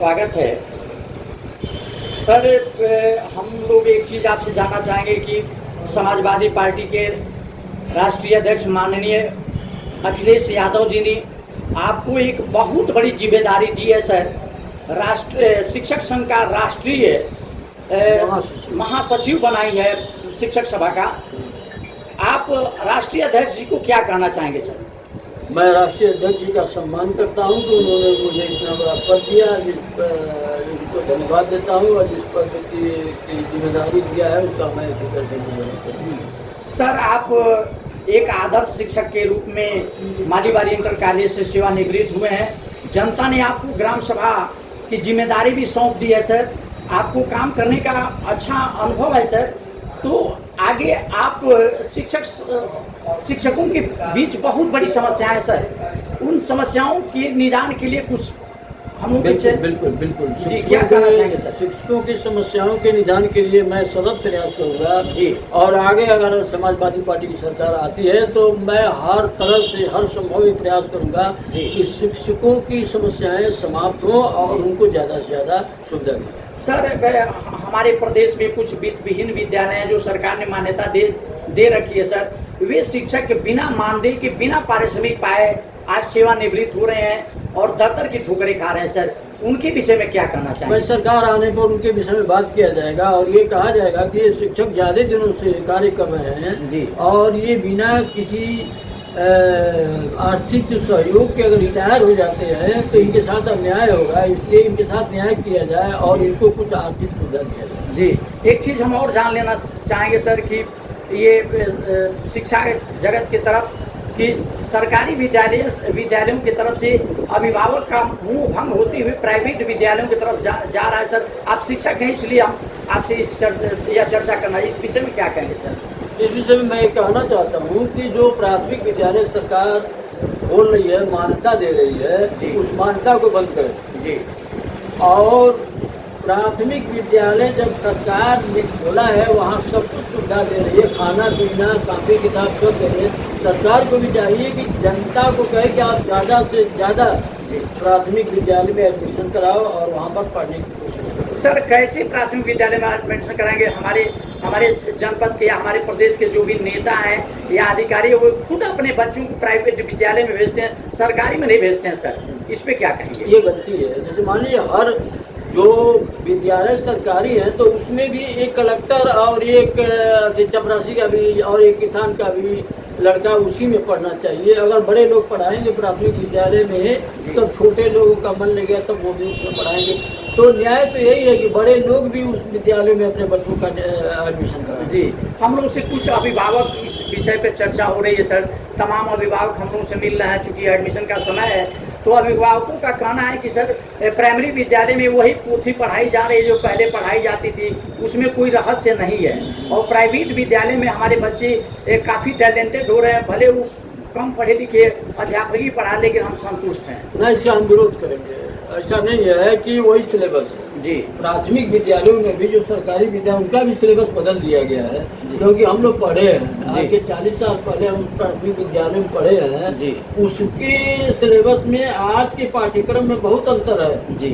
स्वागत है सर। हम लोग एक चीज़ आपसे जानना चाहेंगे कि समाजवादी पार्टी के राष्ट्रीय अध्यक्ष माननीय अखिलेश यादव जी ने आपको एक बहुत बड़ी जिम्मेदारी दी है सर। राष्ट्र शिक्षक संघ का राष्ट्रीय महासचिव बनाई है शिक्षक सभा का। आप राष्ट्रीय अध्यक्ष जी को क्या कहना चाहेंगे सर? मैं राष्ट्रीय अध्यक्ष जी का सम्मान करता हूं कि उन्होंने मुझे इतना बड़ा पद दिया, जिसको धन्यवाद देता हूं और जिस पद की जिम्मेदारी दिया है उसका मैं स्वीकार करता हूं। सर, आप एक आदर्श शिक्षक के रूप में मालीवाड़ी इंटर कॉलेज से सेवानिवृत्त हुए हैं। जनता ने आपको ग्राम सभा की जिम्मेदारी भी सौंप दी है सर। आपको काम करने का अच्छा अनुभव है सर। तो आगे आप शिक्षकों के बीच बहुत बड़ी समस्याएं हैं सर। उन समस्याओं के निदान के लिए कुछ हम लोग बिल्कुल जी क्या कहना चाहेंगे सर? शिक्षकों की समस्याओं के निदान के लिए मैं सतत प्रयास करूंगा जी। और आगे अगर समाजवादी पार्टी की सरकार आती है तो मैं हर तरह से हर संभव प्रयास करूंगा कि शिक्षकों की समस्याएं समाप्त हो और उनको ज़्यादा से ज़्यादा सुविधा दी। सर, हमारे प्रदेश में कुछ वित्तविहीन विद्यालय हैं जो सरकार ने मान्यता दे रखी है सर। वे शिक्षक बिना मानदेय के बिना पारिश्रमिक पाए आज सेवानिवृत्त हो रहे हैं और दर की ठोकरें खा रहे हैं सर। उनके विषय में क्या कहना चाहिए? मैं सरकार आने पर उनके विषय में बात किया जाएगा और ये कहा जाएगा कि ये शिक्षक ज़्यादा दिनों से कार्य कर रहे हैं जी और ये बिना किसी आर्थिक सहयोग के अगर रिटायर हो जाते हैं तो इनके साथ अन्याय होगा, इसलिए इनके साथ न्याय किया जाए और इनको कुछ आर्थिक सुविधा दिया जाए। जी, एक चीज़ हम और जान लेना चाहेंगे सर कि ये शिक्षा जगत की तरफ कि सरकारी विद्यालयों की तरफ से अभिभावक का मुंह भंग होते हुए प्राइवेट विद्यालयों की तरफ जा रहा है सर। आप शिक्षक हैं इसलिए हम आपसे यह चर्चा करना है। इस विषय में क्या कहेंगे सर? इस विषय में मैं कहना चाहता हूँ कि जो प्राथमिक विद्यालय सरकार खोल रही है, मान्यता दे रही है, उस मान्यता को बंद करें जी। और प्राथमिक विद्यालय जब सरकार ने खोला है वहाँ सब कुछ सुविधा दे रही है, खाना पीना कापी किताब सब दे रही है। सरकार को भी चाहिए कि जनता को कहे कि आप ज़्यादा से ज़्यादा प्राथमिक विद्यालय में एडमिशन कराओ और वहाँ पर पढ़ने की कोशिश करें। सर, कैसे प्राथमिक विद्यालय में एडमिशन कराएंगे? हमारे जनपद के या हमारे प्रदेश के जो भी नेता हैं या अधिकारी वो खुद अपने बच्चों को प्राइवेट विद्यालय में भेजते हैं, सरकारी में नहीं भेजते हैं सर। इस पे क्या कहेंगे? ये गलती है। जैसे मान लीजिए हर जो विद्यालय सरकारी है तो उसमें भी एक कलेक्टर और एक चपरासी का भी और एक किसान का भी लड़का उसी में पढ़ना चाहिए। अगर बड़े लोग पढ़ाएंगे प्राथमिक विद्यालय में तब छोटे लोगों का मन लगेगा तब वो भी उसमें पढ़ाएंगे। तो न्याय तो यही है कि बड़े लोग भी उस विद्यालय में अपने बच्चों का एडमिशन कराएं। जी, हम लोग से कुछ अभिभावक इस विषय पे चर्चा हो रही है सर। तमाम अभिभावक हम लोग से मिल रहे हैं, चूँकि एडमिशन का समय है। तो अभिभावकों का कहना है कि सर प्राइमरी विद्यालय में वही पोथी पढ़ाई जा रही है जो पहले पढ़ाई जाती थी, उसमें कोई रहस्य नहीं है। और प्राइवेट विद्यालय में हमारे बच्चे काफ़ी टैलेंटेड हो रहे हैं, भले वो कम पढ़े लिखे अध्यापक ही पढ़ा, लेकिन हम संतुष्ट हैं। नहीं, इसका हम विरोध करेंगे। ऐसा नहीं है कि वही सिलेबस है जी। प्राथमिक विद्यालयों में भी जो सरकारी विद्यालय उनका भी सिलेबस बदल दिया गया है, क्योंकि हम लोग पढ़े हैं आज के 40 साल पहले हम प्राथमिक विद्यालय में पढ़े हैं जी। उसके सिलेबस में आज के पाठ्यक्रम में बहुत अंतर है जी।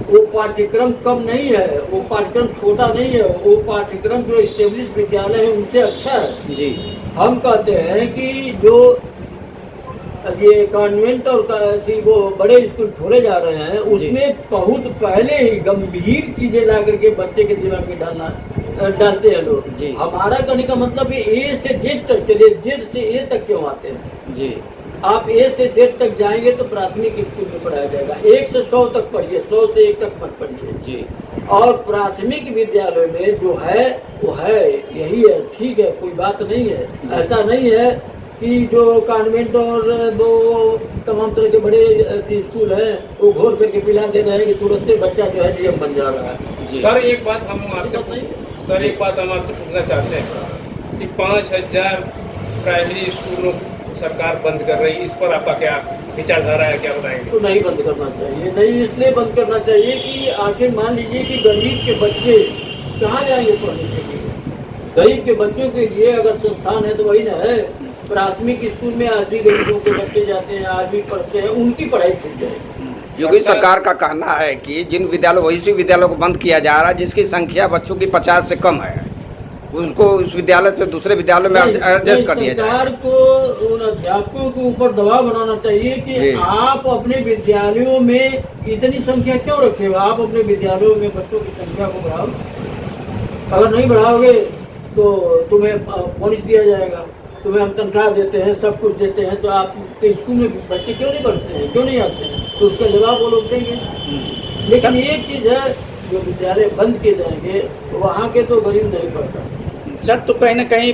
वो पाठ्यक्रम कम नहीं है, वो पाठ्यक्रम छोटा नहीं है, वो पाठ्यक्रम जो एस्टेब्लिश विद्यालय है उनसे अच्छा है जी। हम कहते हैं कि जो ये कॉन्वेंट और वो बड़े स्कूल खोले जा रहे हैं उसमें बहुत पहले ही गंभीर चीजें ला करके बच्चे के दिमाग में डालते हैं लोग जी। हमारा कहने का मतलब है ए से जेड तक चलिए, जेड से ए तक क्यों आते हैं जी। आप ए से जेड तक जाएंगे तो प्राथमिक स्कूल में पढ़ाया जाएगा। 1 से 100 तक पढ़िए, 100 से 1 तक मत पढ़िए जी। और प्राथमिक विद्यालय में जो है वो है, यही है, ठीक है, कोई बात नहीं है। ऐसा नहीं है कि जो कॉन्वेंट और वो तमाम तरह के बड़े स्कूल हैं वो घोर करके पिला दे रहे हैं कि तुरंत बच्चा जो है डीएम बन जा रहा है। सर एक बात हम आपसे पूछना चाहते हैं कि 5000 प्राइमरी स्कूलों सरकार बंद कर रही है, इस पर आपका क्या विचारधारा है, क्या बताएंगे? तो नहीं बंद करना चाहिए। नहीं इसलिए बंद करना चाहिए कि आखिर मान लीजिए कि गरीब के बच्चे कहाँ जाएंगे पढ़ने के लिए? गरीब के बच्चों के लिए अगर संस्थान है तो वही ना है। प्राथमिक स्कूल में आज भी गरीबों के बच्चे जाते हैं, आज भी पढ़ते हैं, उनकी पढ़ाई छूट जाएगी। योगी सरकार का कहना है कि जिन विद्यालय वैसे विद्यालयों को बंद किया जा रहा है जिसकी संख्या बच्चों की 50 से कम है, उनको उस विद्यालय से दूसरे विद्यालय में एडजस्ट कर दिया जाए। सरकार को उन अध्यापकों के ऊपर दबाव बनाना चाहिए कि आप अपने विद्यालयों में इतनी संख्या क्यों रखे हो, आप अपने विद्यालयों में बच्चों की संख्या को बढ़ाओ। अगर नहीं बढ़ाओगे तो तुम्हें बोनस दिया जाएगा, तुम्हें हम तनख्वाह देते हैं, सब कुछ देते हैं, तो आपके स्कूल में बच्चे क्यों नहीं पढ़ते हैं, क्यों नहीं आते हैं, तो उसका जवाब वो लोग देंगे। लेकिन एक चीज़ है, जो विद्यालय बंद किए जाएंगे तो वहाँ के तो गरीब नहीं पढ़ता सर। तो कहीं ना कहीं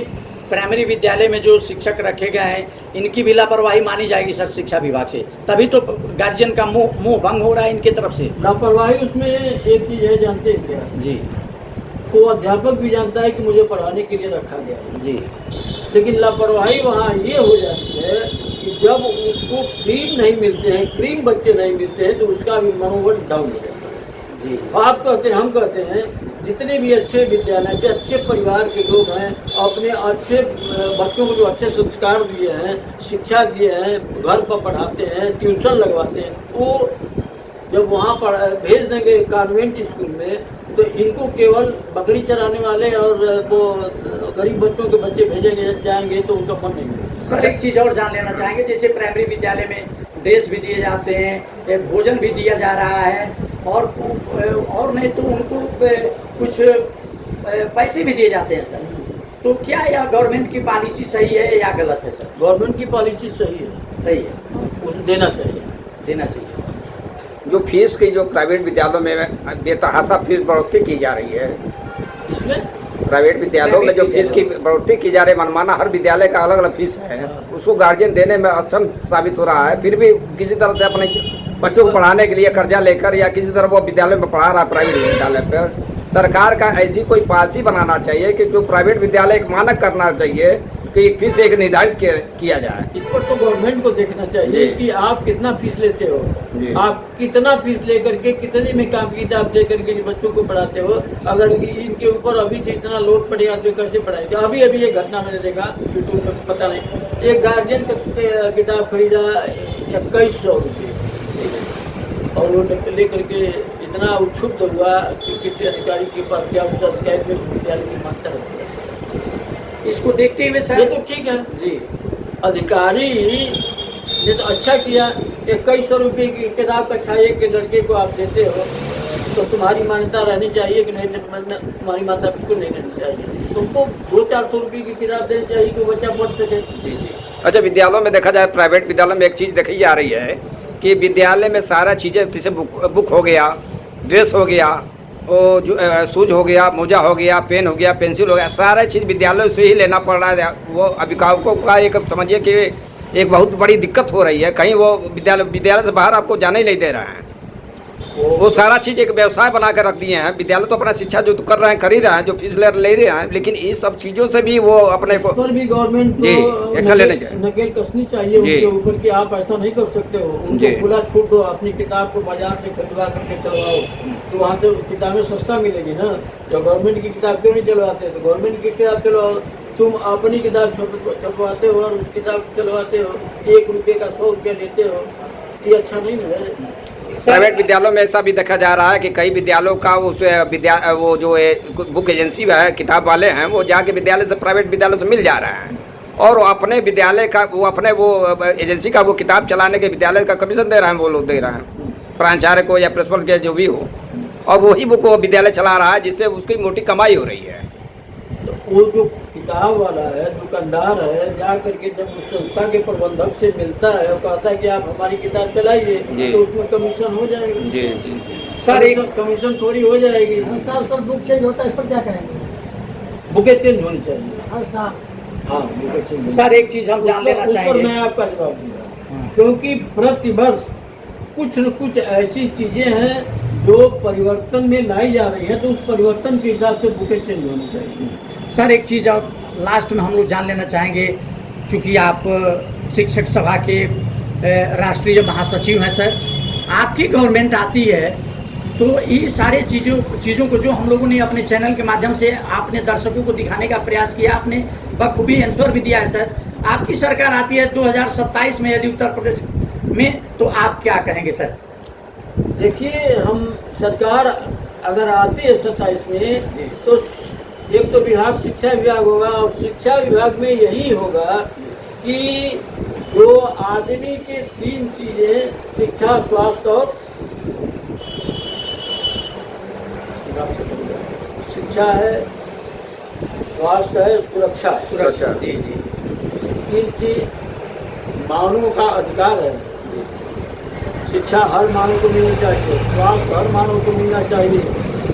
प्राइमरी विद्यालय में जो शिक्षक रखे गए हैं इनकी भी लापरवाही मानी जाएगी सर शिक्षा विभाग से, तभी तो गार्जियन का मुंह भंग हो रहा है इनकी तरफ से। लापरवाही उसमें एक चीज़ है, जानते हैं क्या जी, वो अध्यापक भी जानता है कि मुझे पढ़ाने के लिए रखा गया है जी, लेकिन लापरवाही वहाँ ये हो जाती है कि जब उसको क्रीम नहीं मिलते हैं, क्रीम बच्चे नहीं मिलते हैं, तो उसका भी मनोबल डाउन हो जाता है। जी, आप कहते हैं, हम कहते हैं, जितने भी अच्छे विद्यालय के अच्छे परिवार के लोग हैं, अपने अच्छे बच्चों को जो अच्छे संस्कार दिए हैं, शिक्षा दिए हैं, घर पर पढ़ाते हैं, ट्यूशन लगवाते हैं, वो जब वहाँ भेज देंगे कॉन्वेंट स्कूल में, तो इनको केवल बकरी चराने वाले और वो गरीब बच्चों के बच्चे भेजे जाएंगे तो उनका मन नहीं होगा। सर एक चीज़ और जान लेना चाहेंगे, जैसे प्राइमरी विद्यालय में ड्रेस भी दिए जाते हैं, एक भोजन भी दिया जा रहा है, और नहीं तो उनको कुछ पैसे भी दिए जाते हैं सर, तो क्या यह गवर्नमेंट की पॉलिसी सही है या गलत है सर? गवर्नमेंट की पॉलिसी सही है, सही है, उसे देना चाहिए, देना चाहिए। जो फीस की जो प्राइवेट विद्यालयों में बेतहाशा फीस बढ़ोतरी की जा रही है, इसमें प्राइवेट विद्यालयों में जो फीस की बढ़ोतरी की जा रही है, मनमाना हर विद्यालय का अलग अलग फीस है, उसको गार्जियन देने में अक्षम साबित हो रहा है, फिर भी किसी तरह से अपने बच्चों को पढ़ाने के लिए कर्जा लेकर या किसी तरह वो विद्यालय में पढ़ा रहा है प्राइवेट विद्यालय पर। सरकार का ऐसी कोई पॉलिसी बनाना चाहिए कि जो प्राइवेट विद्यालय एक मानक करना चाहिए कि फीस एक निर्धारित किया जाए। इस पर तो गवर्नमेंट को देखना चाहिए कि आप कितना फीस लेते हो, आप कितना फीस लेकर के कितने में कापी किताब दे करके बच्चों को पढ़ाते हो। अगर इनके ऊपर अभी से इतना लोड पड़ेगा तो कैसे पढ़ाएंगे। अभी अभी ये घटना मैंने देखा यूट्यूब पर, पता नहीं, एक गार्जियन किताब खरीदा 2100 रुपये, और वो लेकर के इतना उत्सुक हुआ कि किसी अधिकारी के पास गया, उस अधिकारी में विद्यालय की मांगता रहती है। इसको देखते हुए सर, ये तो ठीक है जी, अधिकारी ने तो अच्छा किया, 2100 रुपये की किताब कक्षा एक के लड़के को आप देते हो, तो तुम्हारी मान्यता रहनी चाहिए कि नहीं, तुम्हारी मान्यता बिल्कुल नहीं रहनी चाहिए, तुमको 200-400 रुपये की किताब देनी चाहिए कि बच्चा पढ़ सके। जी जी। अच्छा, विद्यालयों में देखा जाए, प्राइवेट विद्यालय में एक चीज़ देखी जा रही है कि विद्यालय में सारा चीज़ें, जैसे बुक हो गया, ड्रेस हो गया, वो जो शूज हो गया, मोजा हो गया, पेन हो गया, पेंसिल हो गया, सारा चीज़ विद्यालय से ही लेना पड़ रहा है। वो अभिभावकों का एक समझिए कि एक बहुत बड़ी दिक्कत हो रही है, कहीं वो विद्यालय से बाहर आपको जाने ही नहीं दे रहे हैं। वो सारा चीज़ एक व्यवसाय बना कर रख दिए हैं। विद्यालय तो अपना शिक्षा जो कर रहे हैं कर ही रहे हैं, जो फीस ले रहे हैं, लेकिन इस सब चीज़ों से भी वो अपने को पर भी गवर्नमेंट को एक्शन लेने चाहिए, नकेल कसनी चाहिए उनके ऊपर कि आप ऐसा नहीं कर सकते हो। उनको खुला छूट दो, अपनी किताब को बाजार से खरीदवा करके चलवाओ, तो वहाँ से किताबें सस्ता मिलेगी ना। जो गवर्नमेंट की किताब क्यों नहीं चलवाते, तो गवर्नमेंट की किताब चलवाओ। तुम अपनी किताब छपवाते हो और उस किताब चलवाते हो, 1 रुपये का 100 रुपया लेते हो, ये अच्छा नहीं है। प्राइवेट विद्यालयों में ऐसा भी देखा जा रहा है कि कई विद्यालयों का वो जो बुक एजेंसी है, किताब वाले हैं, वो जाके विद्यालय से, प्राइवेट विद्यालय से मिल जा रहे हैं, और अपने विद्यालय का वो एजेंसी का वो किताब चलाने के विद्यालय का कमीशन दे रहे हैं, वो लोग दे रहे हैं प्राचार्य को या प्रिंसिपल के जो भी हो, और वही बुक वो विद्यालय चला रहा है, जिससे उसकी मोटी कमाई हो रही है। तो वो जो किताब वाला है, दुकानदार है, जा करके जब उस संस्था के प्रबंधक से मिलता है और कहता है कि आप हमारी किताब चलाइए, तो उसमें कमीशन हो जाएगी। जी जी सर, एक कमीशन थोड़ी हो जाएगी। हर साल सर बुक चेंज होता है, इस पर क्या कहेंगे? बुकें चेंज होनी चाहिए हर साल। हाँ, बुकें चेंज। सर एक चीज़ हम जान लेना चाहेंगे, मैं आपका जवाब दूंगा, क्योंकि प्रतिवर्ष कुछ न कुछ ऐसी चीजें हैं जो परिवर्तन में लाई जा रही है, तो उस परिवर्तन के हिसाब से बुकें चेंज होनी चाहिए। सर एक चीज़ और लास्ट में हम लोग जान लेना चाहेंगे, चूँकि आप शिक्षक सभा के राष्ट्रीय महासचिव हैं सर, आपकी गवर्नमेंट आती है तो ये सारे चीज़ों को जो हम लोगों ने अपने चैनल के माध्यम से आपने दर्शकों को दिखाने का प्रयास किया, आपने बखूबी आंसर भी दिया है सर। आपकी सरकार आती है 2027 में यदि उत्तर प्रदेश में, तो आप क्या कहेंगे सर? देखिए, हम सरकार अगर आती है 27 में, तो एक तो विभाग शिक्षा विभाग होगा, और शिक्षा विभाग में यही होगा कि जो आदमी के 3 चीजें, शिक्षा, स्वास्थ्य और शिक्षा है, स्वास्थ्य है, सुरक्षा है। सुरक्षा। जी जी 3 चीज मानव का अधिकार है। शिक्षा हर मानव को मिलनी चाहिए, स्वास्थ्य हर मानव को मिलना चाहिए,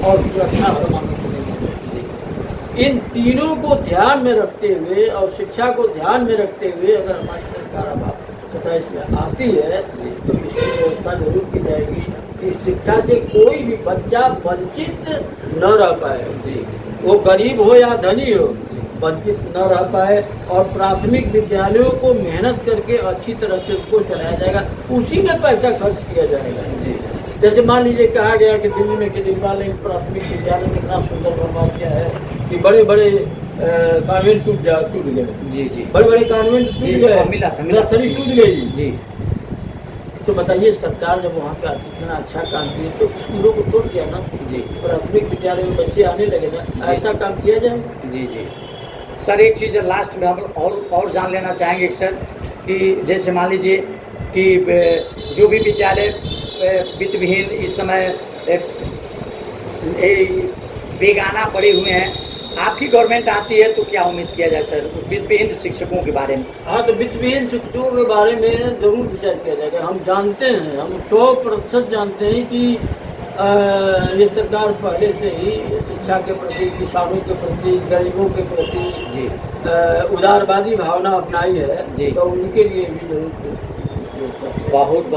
और सुरक्षा हर मानव को मिलनी चाहिए। इन तीनों को ध्यान में रखते हुए और शिक्षा को ध्यान में रखते हुए अगर हमारी सरकार अब 27 में आती है, तो इसकी व्यवस्था जरूर की जाएगी कि शिक्षा से कोई भी बच्चा वंचित न रह पाए। जी वो गरीब हो या धनी हो, वंचित न रह पाए, और प्राथमिक विद्यालयों को मेहनत करके अच्छी तरह से उसको चलाया जाएगा, उसी में पैसा खर्च किया जाएगा। जी जैसे मान लीजिए कहा गया कि दिल्ली में केजरीवाल ने प्राथमिक विद्यालय में इतना सुंदर बनवा किया है कि बड़े बड़े कॉन्वेंट टूट गए। जी जी बड़े बड़े कॉन्वेंट टूट जी, गए, मिला था नर्सरी टूट गई। जी तो बताइए, सरकार जब वहाँ पे इतना अच्छा काम किया तो स्कूलों को तोड़ दिया ना, जी प्राथमिक विद्यालय में बच्चे आने लगे ना, जी। ऐसा काम किया जाएगा। जी जी सर, एक चीज़ लास्ट में हम और जान लेना चाहेंगे कि सर, कि जैसे मान लीजिए कि जो भी विद्यालय वित्तविहीन इस समय बेगाना पड़े हुए हैं, आपकी गवर्नमेंट आती है तो क्या उम्मीद किया जाए सर वित्तविहीन शिक्षकों के बारे में? हाँ, तो वित्तविहीन शिक्षकों के बारे में जरूर विचार किया जाएगा। हम जानते हैं, हम 100% जानते हैं कि ये सरकार पहले से ही शिक्षा के प्रति, किसानों के प्रति, गरीबों के प्रति जी उदारवादी भावना अपनाई है। जी। तो उनके लिए भी जरूर बहुत